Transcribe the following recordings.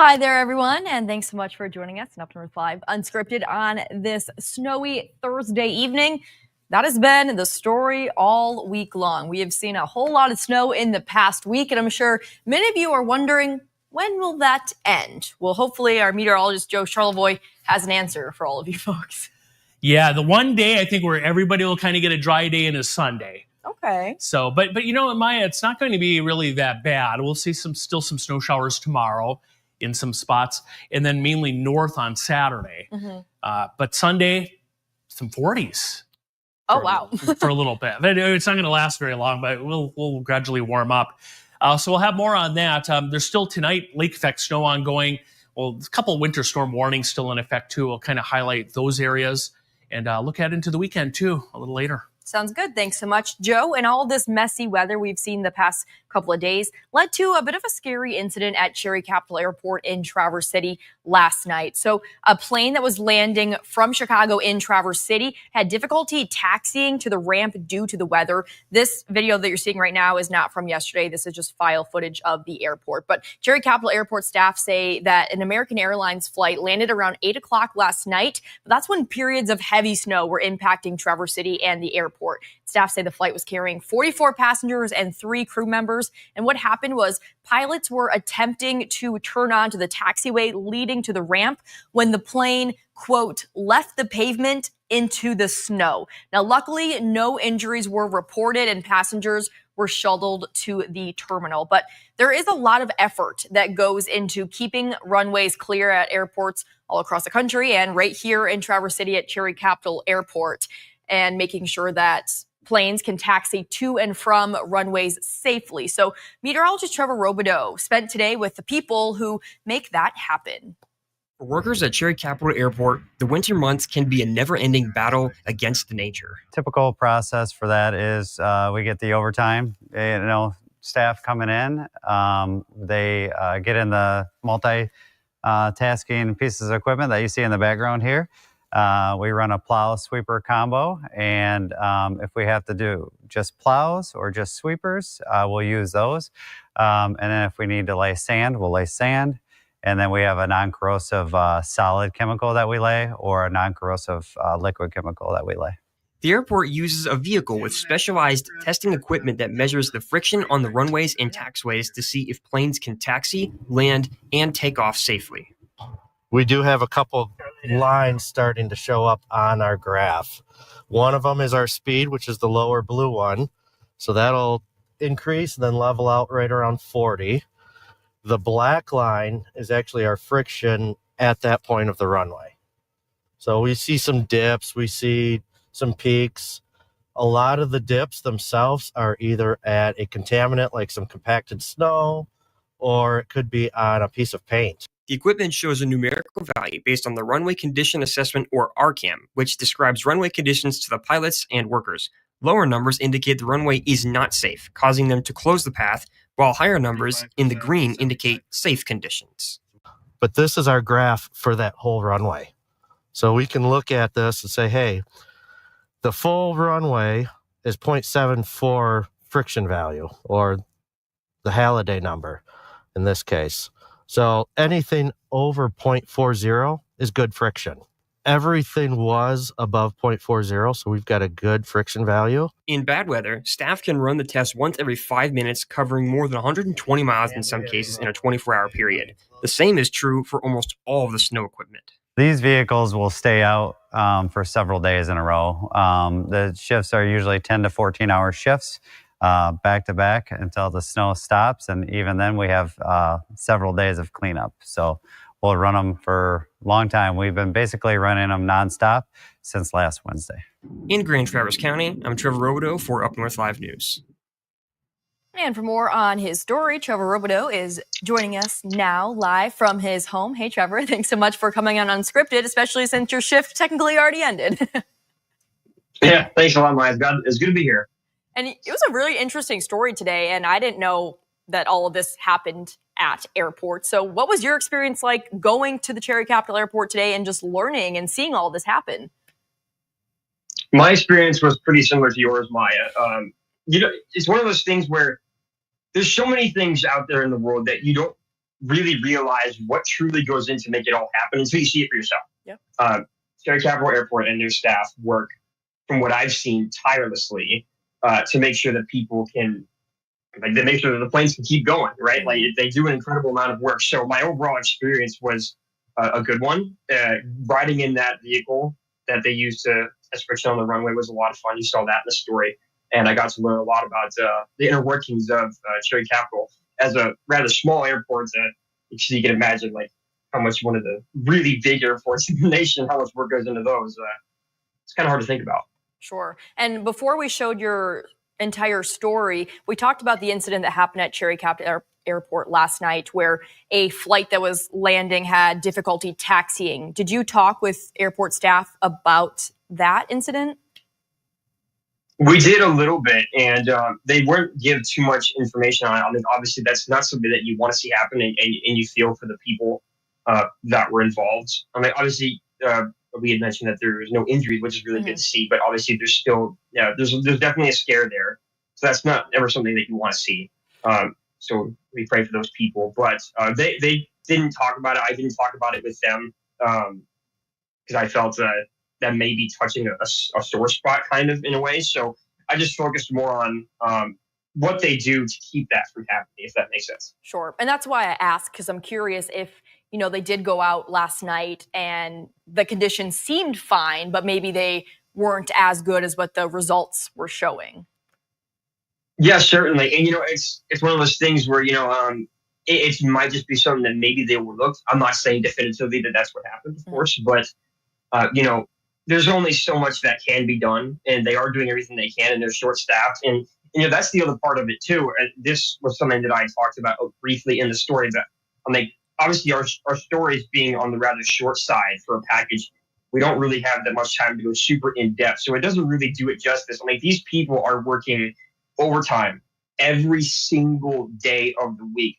Hi there, everyone, and thanks so much for joining us in UpNorthLive Unscripted on this snowy Thursday evening. That has been the story all week long. We have seen a whole lot of snow in the past week, and I'm sure many of you are wondering, when will that end? Well, hopefully our meteorologist, Joe Charlevoix, has an answer for all of you folks. Yeah, the one day I think where everybody will kind of get a dry day is Sunday. Okay. So, but you know what, Maya, it's not going to be really that bad. We'll see still some snow showers tomorrow in some spots, and then mainly north on Saturday. But Sunday, some 40s. Oh, wow. For a little bit. It's not going to last very long, but we'll gradually warm up. So we'll have more on that. There's still tonight lake effect snow ongoing. Well, a couple of winter storm warnings still in effect too. We'll kind of highlight those areas and look ahead into the weekend too a little later. Sounds good. Thanks so much, Joe. And all this messy weather we've seen the past couple of days led to a bit of a scary incident at Cherry Capital Airport in Traverse City last night. So a plane that was landing from Chicago in Traverse City had difficulty taxiing to the ramp due to the weather. This video that you're seeing right now is not from yesterday. This is just file footage of the airport. But Cherry Capital Airport staff say that an American Airlines flight landed around 8 o'clock last night. But that's when periods of heavy snow were impacting Traverse City and the airport. Staff say the flight was carrying 44 passengers and 3 crew members. And what happened was pilots were attempting to turn onto the taxiway leading to the ramp when the plane, quote, left the pavement into the snow. Now, luckily, no injuries were reported and passengers were shuttled to the terminal. But there is a lot of effort that goes into keeping runways clear at airports all across the country and right here in Traverse City at Cherry Capital Airport, and making sure that planes can taxi to and from runways safely. So meteorologist Trevor Robideau spent today with the people who make that happen. For workers at Cherry Capital Airport, the winter months can be a never-ending battle against the nature. Typical process for that is we get the overtime, staff coming in. They get in the multi-tasking pieces of equipment that you see in the background here. We run a plow sweeper combo, and if we have to do just plows or just sweepers, we'll use those. And then if we need to lay sand, we'll lay sand. And then we have a non-corrosive solid chemical that we lay, or a non-corrosive liquid chemical that we lay. The airport uses a vehicle with specialized testing equipment that measures the friction on the runways and taxiways to see if planes can taxi, land, and take off safely. We do have a couple lines starting to show up on our graph. One of them is our speed, which is the lower blue one. So that'll increase and then level out right around 40. The black line is actually our friction at that point of the runway. So we see some dips, we see some peaks. A lot of the dips themselves are either at a contaminant like some compacted snow, or it could be on a piece of paint. The equipment shows a numerical value based on the Runway Condition Assessment, or RCAM, which describes runway conditions to the pilots and workers. Lower numbers indicate the runway is not safe, causing them to close the path, while higher numbers in the green indicate safe conditions. But this is our graph for that whole runway. So we can look at this and say, hey, the full runway is 0.74 friction value, or the Halliday number in this case. So anything over 0.40 is good friction. Everything was above 0.40, so we've got a good friction value. In bad weather, staff can run the test once every 5 minutes, covering more than 120 miles in some cases in a 24-hour period. The same is true for almost all of the snow equipment. These vehicles will stay out for several days in a row. The shifts are usually 10 to 14-hour shifts, back to back until the snow stops. And even then we have several days of cleanup. So we'll run them for a long time. We've been basically running them nonstop since last Wednesday. In Grand Traverse County, I'm Trevor Robideau for UpNorthLive News. And for more on his story, Trevor Robideau is joining us now live from his home. Hey, Trevor, thanks so much for coming on Unscripted, especially since your shift technically already ended. Yeah, thanks a lot, Maya. It's good to be here. And it was a really interesting story today, and I didn't know that all of this happened at airports. So what was your experience like going to the Cherry Capital Airport today and just learning and seeing all this happen? My experience was pretty similar to yours, Maya. It's one of those things where there's so many things out there in the world that you don't really realize what truly goes into make it all happen until you see it for yourself. Yep. Cherry Capital Airport and their staff work, from what I've seen, tirelessly to make sure that people can, like, they make sure that the planes can keep going, right? Like, they do an incredible amount of work. So my overall experience was a good one. Riding in that vehicle that they used to test friction on the runway was a lot of fun. You saw that in the story. And I got to learn a lot about the inner workings of Cherry Capital as a rather small airport. So you can imagine, like, how much one of the really big airports in the nation, how much work goes into those. It's kind of hard to think about. Sure. And before we showed your entire story, we talked about the incident that happened at Cherry Capital Airport last night where a flight that was landing had difficulty taxiing. Did you talk with airport staff about that incident? We did a little bit, and they weren't give too much information on it. I mean, obviously, that's not something that you want to see happen, and you feel for the people that were involved. I mean, obviously, we had mentioned that there was no injuries, which is really good to see. But obviously, there's still, there's definitely a scare there. So that's not ever something that you want to see. So we pray for those people. But they didn't talk about it. I didn't talk about it with them because I felt that may be touching a sore spot, kind of, in a way. So I just focused more on what they do to keep that from happening, if that makes sense. Sure. And that's why I asked, because I'm curious if, they did go out last night and the conditions seemed fine, but maybe they weren't as good as what the results were showing. Yeah, certainly. And, it's one of those things where, it might just be something that maybe they overlooked. I'm not saying definitively that that's what happened, of course, but, there's only so much that can be done, and they are doing everything they can, and they're short-staffed. And, that's the other part of it, too. This was something that I talked about briefly in the story, but obviously our stories being on the rather short side for a package, we don't really have that much time to go super in-depth, so it doesn't really do it justice. These people are working overtime every single day of the week.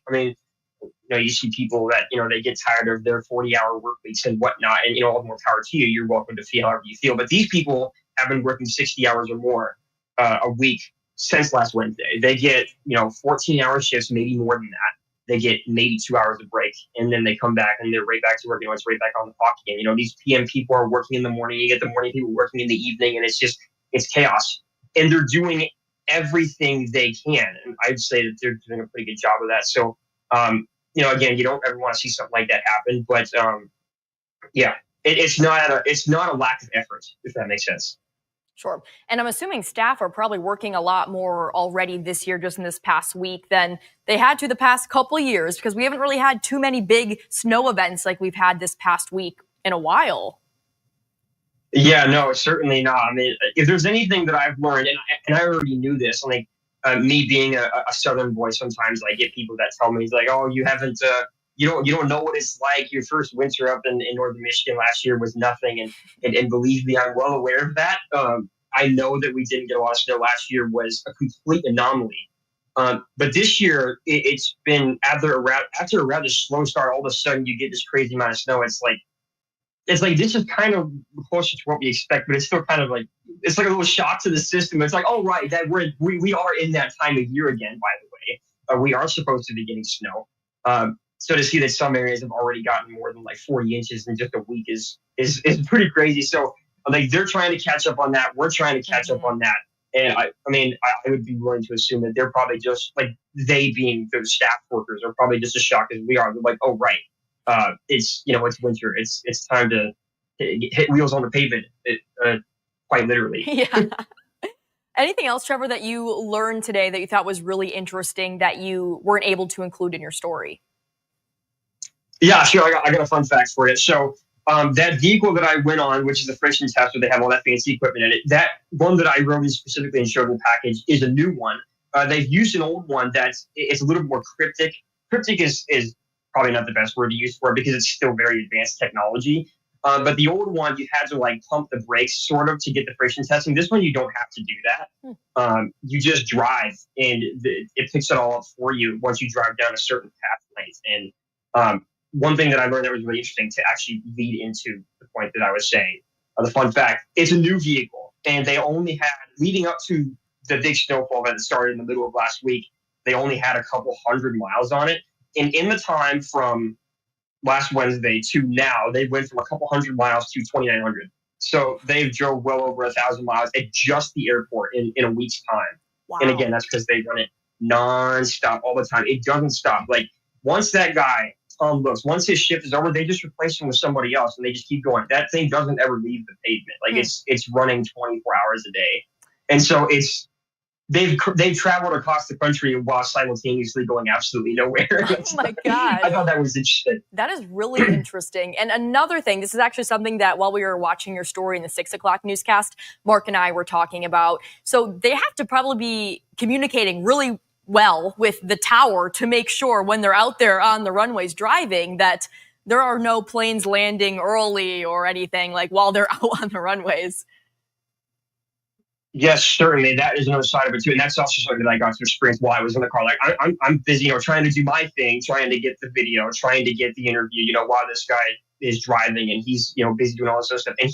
You see people that, they get tired of their 40-hour work weeks and whatnot, and, all the more power to you. You're welcome to feel however you feel. But these people have been working 60 hours or more a week since last Wednesday. They get, 14-hour shifts, maybe more than that. They get maybe 2 hours of break, and then they come back and they're right back to work. It's right back on the clock again. These PM people are working in the morning. You get the morning people working in the evening, and it's chaos. And they're doing everything they can. And I'd say that they're doing a pretty good job of that. So, again, you don't ever want to see something like that happen, but it's not a lack of effort, if that makes sense. Sure. And I'm assuming staff are probably working a lot more already this year, just in this past week, than they had to the past couple of years, because we haven't really had too many big snow events like we've had this past week in a while. Yeah, no, certainly not. If there's anything that I've learned, and I already knew this, me being a Southern boy, sometimes I get people that tell me, like, oh, you haven't, you don't know what it's like. Your first winter up in Northern Michigan last year was nothing. And believe me, I'm well aware of that. I know that we didn't get a lot of snow last year was a complete anomaly. But this year, it's been after a rather slow start, all of a sudden you get this crazy amount of snow. It's like this is kind of closer to what we expect, but it's still kind of like, it's like a little shock to the system. It's like, oh, right, that we are in that time of year again, by the way. We are supposed to be getting snow. So to see that some areas have already gotten more than like 40 inches in just a week is pretty crazy. So they're trying to catch up on that. We're trying to catch up on that. And I would be willing to assume that they're probably just, like, they being the staff workers are probably just as shocked as we are. They're like, oh, right. It's winter. It's time to hit wheels on the pavement, quite literally. Yeah. Anything else, Trevor, that you learned today that you thought was really interesting that you weren't able to include in your story? Yeah, sure. I got a fun fact for you. So that vehicle that I went on, which is the friction test where they have all that fancy equipment in it, that one that I wrote specifically and showed in the package is a new one. They've used an old one it's a little more cryptic. Cryptic is probably not the best word to use for it because it's still very advanced technology. But the old one, you had to pump the brakes sort of to get the friction testing. This one, you don't have to do that. You just drive and it picks it all up for you once you drive down a certain path length. And one thing that I learned that was really interesting to actually lead into the point that I was saying, the fun fact, it's a new vehicle. And they only had, leading up to the big snowfall that started in the middle of last week, they only had a couple hundred miles on it. in the time from last Wednesday to now, they went from a couple hundred miles to 2,900. So they've drove well over 1,000 miles at just the airport in a week's time. Wow. And again, that's because they run it nonstop all the time. It doesn't stop. Like once that guy Tom looks, once his shift is over, they just replace him with somebody else, and they just keep going. That thing doesn't ever leave the pavement. Like it's running 24 hours a day, and so they've traveled across the country while simultaneously going absolutely nowhere. Oh my gosh. I thought that was interesting. That is really interesting. And another thing, this is actually something that while we were watching your story in the 6 o'clock newscast, Mark and I were talking about. So they have to probably be communicating really well with the tower to make sure when they're out there on the runways driving that there are no planes landing early or anything like while they're out on the runways. Yes, certainly. That is another side of it too, and that's also something that I got to experience while I was in the car. Like I'm busy, trying to do my thing, trying to get the video, trying to get the interview. While this guy is driving and he's busy doing all this other stuff, and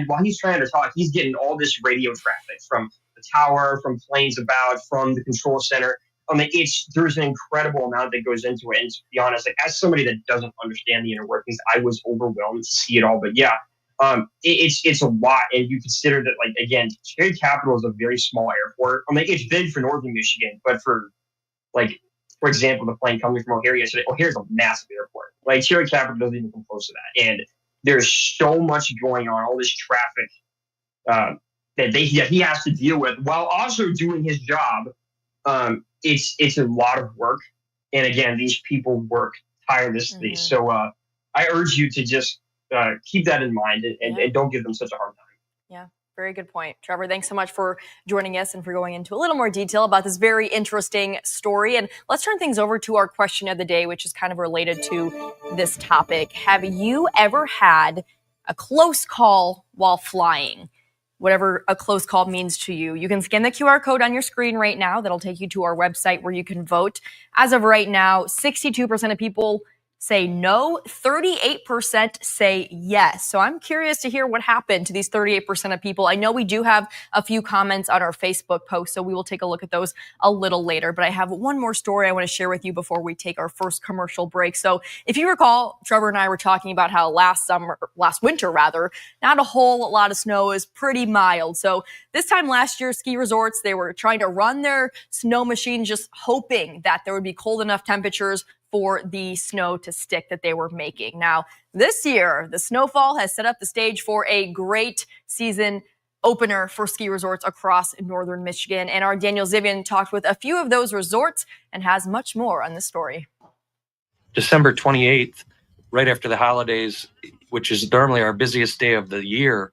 while he's trying to talk, he's getting all this radio traffic from the tower, from planes about, from the control center. I mean, there's an incredible amount that goes into it. And to be honest, like as somebody that doesn't understand the inner workings, I was overwhelmed to see it all. But yeah. It's a lot, and you consider that, like, again, Cherry Capital is a very small airport. I mean, it's big for northern Michigan, but for example, the plane coming from O'Hare yesterday, O'Hare's a massive airport. Like Cherry Capital doesn't even come close to that, and there's so much going on, all this traffic that he has to deal with while also doing his job. It's a lot of work, and again, these people work tirelessly. Mm-hmm. So I urge you to just keep that in mind and don't give them such a hard time. Yeah, very good point. Trevor, thanks so much for joining us and for going into a little more detail about this very interesting story. And let's turn things over to our question of the day, which is kind of related to this topic. Have you ever had a close call while flying? Whatever a close call means to you. You can scan the QR code on your screen right now. That'll take you to our website where you can vote. As of right now, 62% of people say no, 38% say yes. So I'm curious to hear what happened to these 38% of people. I know we do have a few comments on our Facebook post, so we will take a look at those a little later. But I have one more story I want to share with you before we take our first commercial break. So if you recall, Trevor and I were talking about how last winter, not a whole lot of snow, is pretty mild. So this time last year, ski resorts, they were trying to run their snow machines, just hoping that there would be cold enough temperatures for the snow to stick that they were making. Now, this year, the snowfall has set up the stage for a great season opener for ski resorts across northern Michigan. And our Daniel Zivian talked with a few of those resorts and has much more on the story. December 28th, right after the holidays, which is normally our busiest day of the year,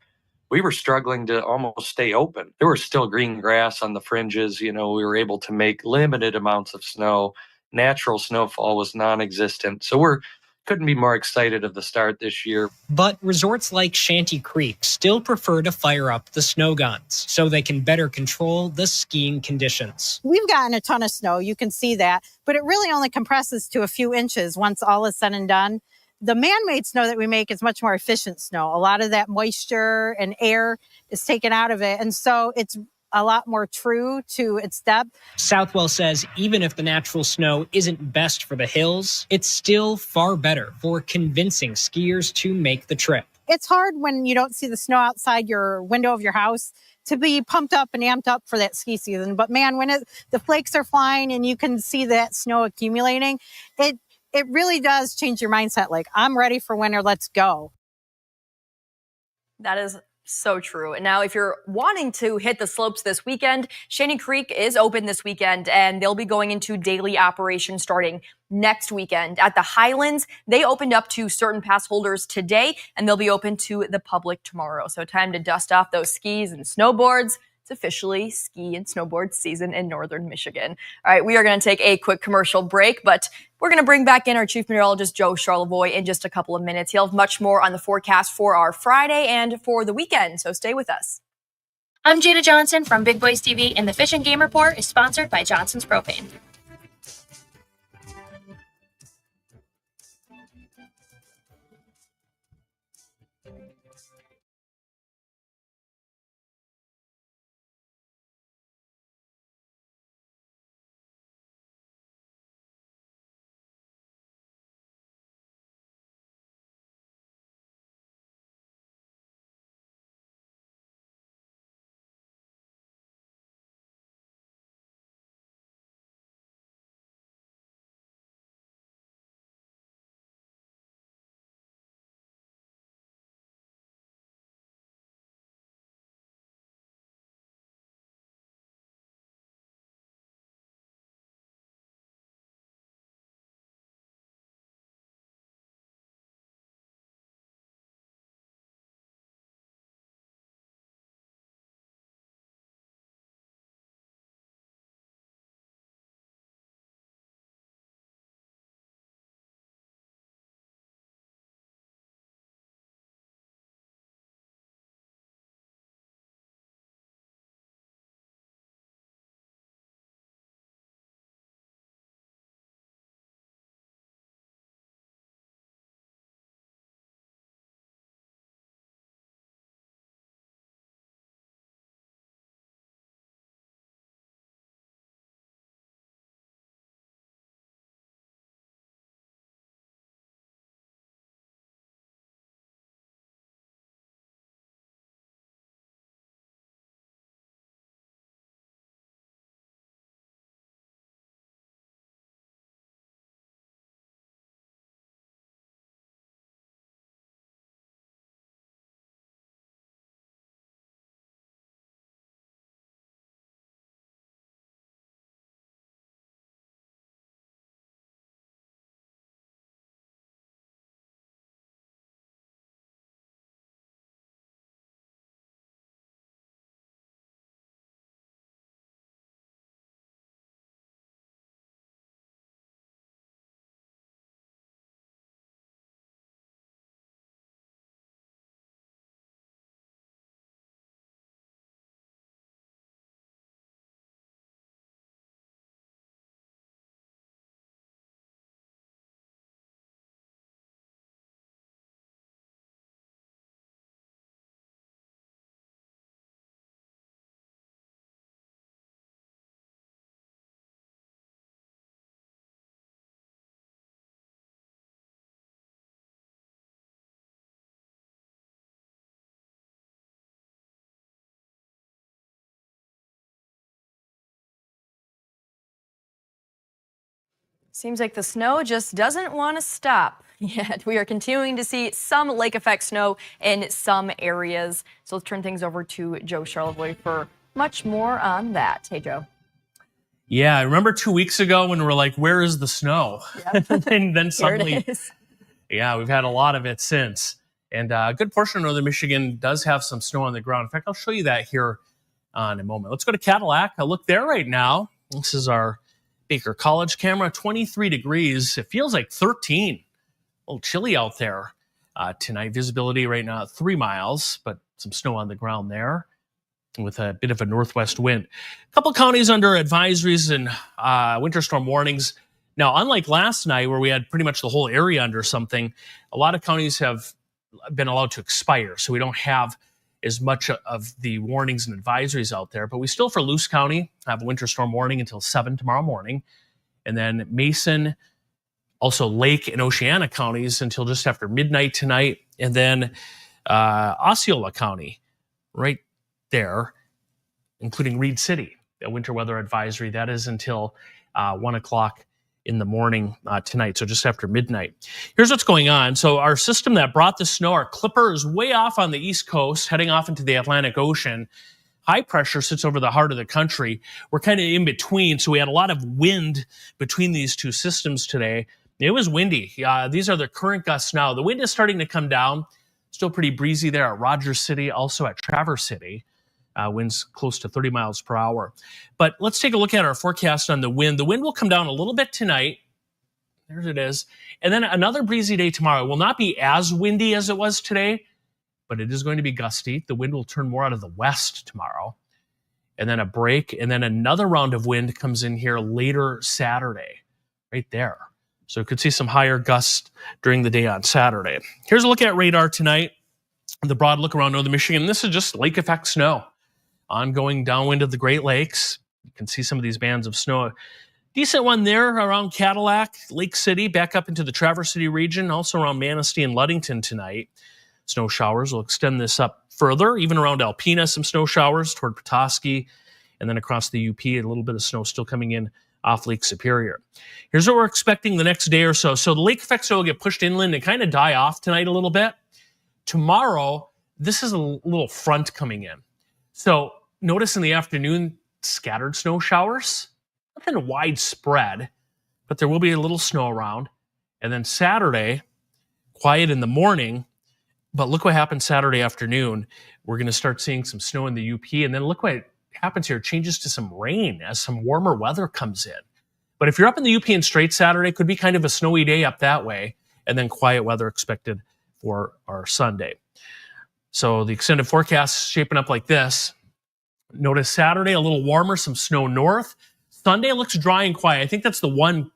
we were struggling to almost stay open. There was still green grass on the fringes. We were able to make limited amounts of snow. Natural snowfall was non-existent. So couldn't be more excited of the start this year. But resorts like Shanty Creek still prefer to fire up the snow guns so they can better control the skiing conditions. We've gotten a ton of snow, you can see that, but it really only compresses to a few inches once all is said and done. The man-made snow that we make is much more efficient snow. A lot of that moisture and air is taken out of it, and so it's a lot more true to its depth. Southwell says even if the natural snow isn't best for the hills, it's still far better for convincing skiers to make the trip. It's hard when you don't see the snow outside your window of your house to be pumped up and amped up for that ski season. But man, when the flakes are flying and you can see that snow accumulating, it really does change your mindset. Like, I'm ready for winter, let's go. That is so true. And now if you're wanting to hit the slopes this weekend, Shanty Creek is open this weekend and they'll be going into daily operation starting next weekend. At the Highlands, they opened up to certain pass holders today and they'll be open to the public tomorrow. So time to dust off those skis and snowboards. It's officially ski and snowboard season in northern Michigan. All right, we are going to take a quick commercial break, but we're going to bring back in our chief meteorologist, Joe Charlevoix, in just a couple of minutes. He'll have much more on the forecast for our Friday and for the weekend, so stay with us. I'm Jada Johnson from Big Boys TV, and the Fish and Game Report is sponsored by Johnson's Propane. Seems like the snow just doesn't want to stop yet. We are continuing to see some lake effect snow in some areas. So let's turn things over to Joe Charlevoix for much more on that. Hey, Joe. Yeah, I remember 2 weeks ago when we were like, where is the snow? Yep. And then suddenly, Here it is. yeah, we've had a lot of it since. And a good portion of northern Michigan does have some snow on the ground. In fact, I'll show you that here in a moment. Let's go to Cadillac. I look there right now. This is our Baker College camera, 23 degrees. It feels like 13. A little chilly out there tonight. Visibility right now at 3 miles, but some snow on the ground there with a bit of a northwest wind. A couple counties under advisories and winter storm warnings. Now, unlike last night where we had pretty much the whole area under something, a lot of counties have been allowed to expire. So we don't have as much of the warnings and advisories out there. But we still, for Luce County, have a winter storm warning until 7 tomorrow morning. And then Mason, also Lake and Oceana counties until just after midnight tonight. And then Osceola County right there, including Reed City, a winter weather advisory. That is until 1 o'clock in the morning tonight, so just after midnight. Here's what's going on. So our system that brought the snow, our clipper, is way off on the East Coast, heading off into the Atlantic Ocean. High pressure sits over the heart of the country. We're kind of in between, so we had a lot of wind between these two systems today. It was windy. These are the current gusts now. The wind is starting to come down. Still pretty breezy there at Rogers City, also at Traverse City. Winds close to 30 miles per hour. But let's take a look at our forecast on the wind. The wind will come down a little bit tonight. There it is. And then another breezy day tomorrow. It will not be as windy as it was today, but it is going to be gusty. The wind will turn more out of the west tomorrow. And then a break, and then another round of wind comes in here later Saturday, right there. So you could see some higher gusts during the day on Saturday. Here's a look at radar tonight. The broad look around northern Michigan. This is just lake effect snow. Ongoing downwind of the Great Lakes. You can see some of these bands of snow. Decent one there around Cadillac, Lake City, back up into the Traverse City region, also around Manistee and Ludington tonight. Snow showers will extend this up further, even around Alpena, some snow showers toward Petoskey, and then across the UP, a little bit of snow still coming in off Lake Superior. Here's what we're expecting the next day or so. So the lake effect snow will get pushed inland and kind of die off tonight a little bit. Tomorrow, this is a little front coming in. So notice in the afternoon, scattered snow showers. Nothing widespread, but there will be a little snow around. And then Saturday, quiet in the morning, but look what happens Saturday afternoon. We're going to start seeing some snow in the UP, and then look what happens here. It changes to some rain as some warmer weather comes in. But if you're up in the UP and straight Saturday, it could be kind of a snowy day up that way, and then quiet weather expected for our Sunday. So the extended forecast is shaping up like this. Notice Saturday, a little warmer, some snow north. Sunday looks dry and quiet. I think that's the one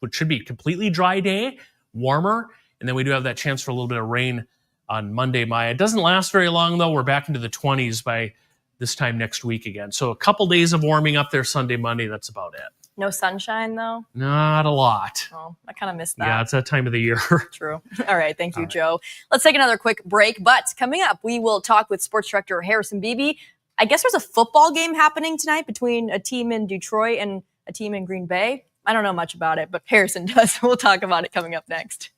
which should be completely dry day, warmer. And then we do have that chance for a little bit of rain on Monday, Maya. It doesn't last very long, though. We're back into the 20s by this time next week again. So a couple days of warming up there Sunday, Monday. That's about it. No sunshine, though? Not a lot. Oh, I kind of missed that. Yeah, it's that time of the year. True. All right. Thank you, Joe. Let's take another quick break. But coming up, we will talk with sports director Harrison Beebe. I guess there's a football game happening tonight between a team in Detroit and a team in Green Bay. I don't know much about it, but Harrison does. We'll talk about it coming up next.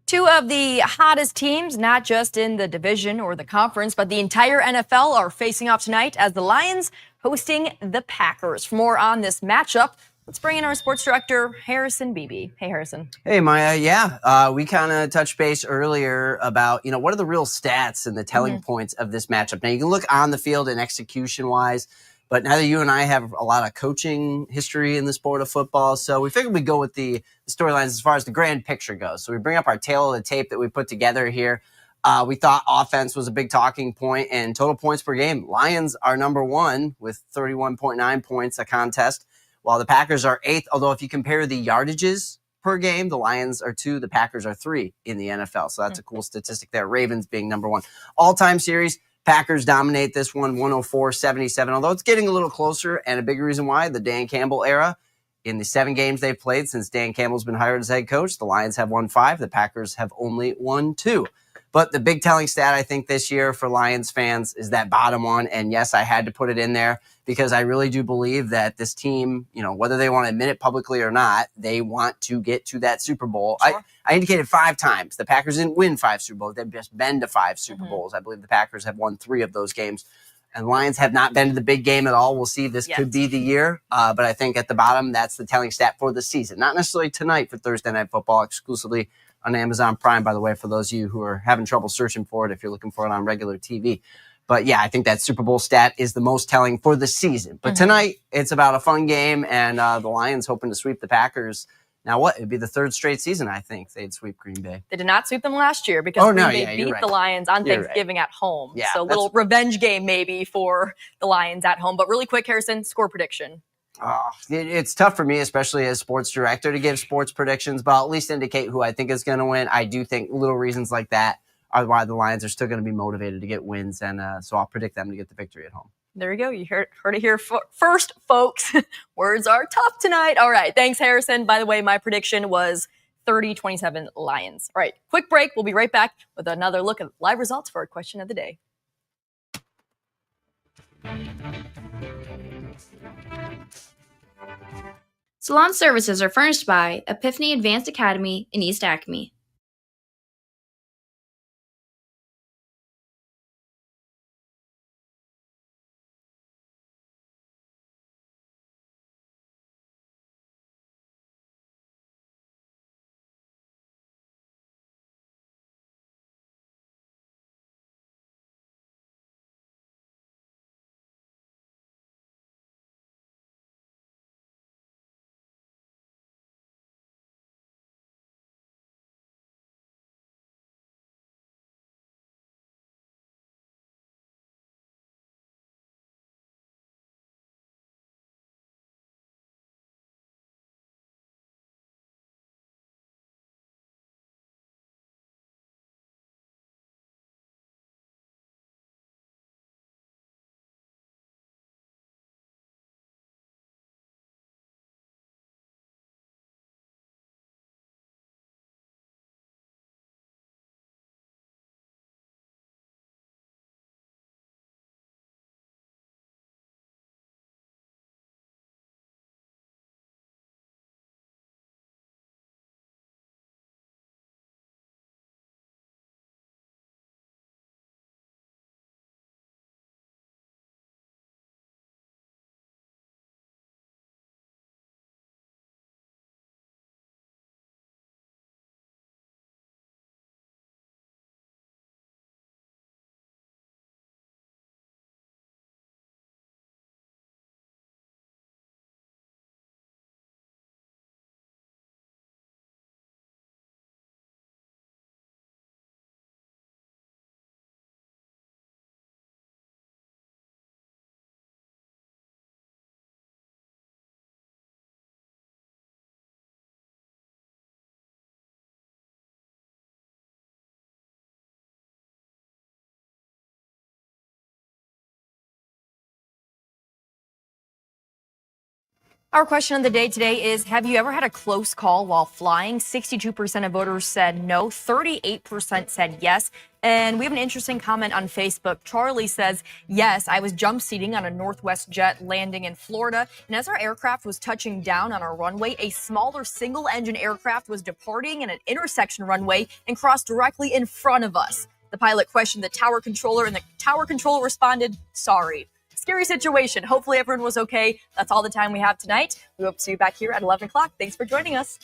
Two of the hottest teams, not just in the division or the conference, but the entire NFL are facing off tonight as the Lions hosting the Packers. For more on this matchup, let's bring in our sports director, Harrison Beebe. Hey, Harrison. Hey, Maya. Yeah, we kind of touched base earlier about, what are the real stats and the telling points of this matchup. Now, you can look on the field and execution-wise, but now that you and I have a lot of coaching history in the sport of football, so we figured we'd go with the storylines as far as the grand picture goes. So we bring up our tail of the tape that we put together here. We thought offense was a big talking point, and total points per game. Lions are number one with 31.9 points a contest, while the Packers are eighth. Although if you compare the yardages per game, the Lions are 2, the Packers are 3 in the NFL. So that's a cool statistic there. Ravens being number 1. All-time series, Packers dominate this one, 104-77, although it's getting a little closer, and a big reason why, the Dan Campbell era. In the 7 games they've played since Dan Campbell's been hired as head coach, the Lions have won 5, the Packers have only won 2. But the big telling stat, I think, this year for Lions fans is that bottom one. And yes, I had to put it in there because I really do believe that this team, whether they want to admit it publicly or not, they want to get to that Super Bowl. Sure. I indicated 5 times. The Packers didn't win 5 Super Bowls. They've just been to 5 Super Bowls. I believe the Packers have won 3 of those games. And Lions have not been to the big game at all. We'll see. This could be the year. But I think at the bottom, that's the telling stat for the season. Not necessarily tonight for Thursday Night Football, exclusively on Amazon Prime, by the way, for those of you who are having trouble searching for it if you're looking for it on regular TV. But yeah, I think that Super Bowl stat is the most telling for the season. But tonight, it's about a fun game, and the Lions hoping to sweep the Packers. Now what? It'd be the 3rd straight season, I think, they'd sweep Green Bay. They did not sweep them last year because Green Bay beat the Lions on Thanksgiving at home. Yeah, so a little revenge game maybe for the Lions at home. But really quick, Harrison, score prediction. It's tough for me, especially as sports director, to give sports predictions, but I'll at least indicate who I think is going to win. I do think little reasons like that are why the Lions are still going to be motivated to get wins, and so I'll predict them to get the victory at home. There you go. You heard it here first, folks. Words are tough tonight. All right. Thanks, Harrison. By the way, my prediction was 30-27 Lions. All right. Quick break. We'll be right back with another look at live results for our question of the day. Salon services are furnished by Epiphany Advanced Academy in East Acme. Our question of the day today is, have you ever had a close call while flying? 62% of voters said no, 38% said yes. And we have an interesting comment on Facebook. Charlie says, yes, I was jump seating on a Northwest jet landing in Florida. And as our aircraft was touching down on our runway, a smaller single engine aircraft was departing in an intersection runway and crossed directly in front of us. The pilot questioned the tower controller, and the tower controller responded, sorry. Scary situation. Hopefully everyone was okay. That's all the time we have tonight. We hope to see you back here at 11 o'clock. Thanks for joining us.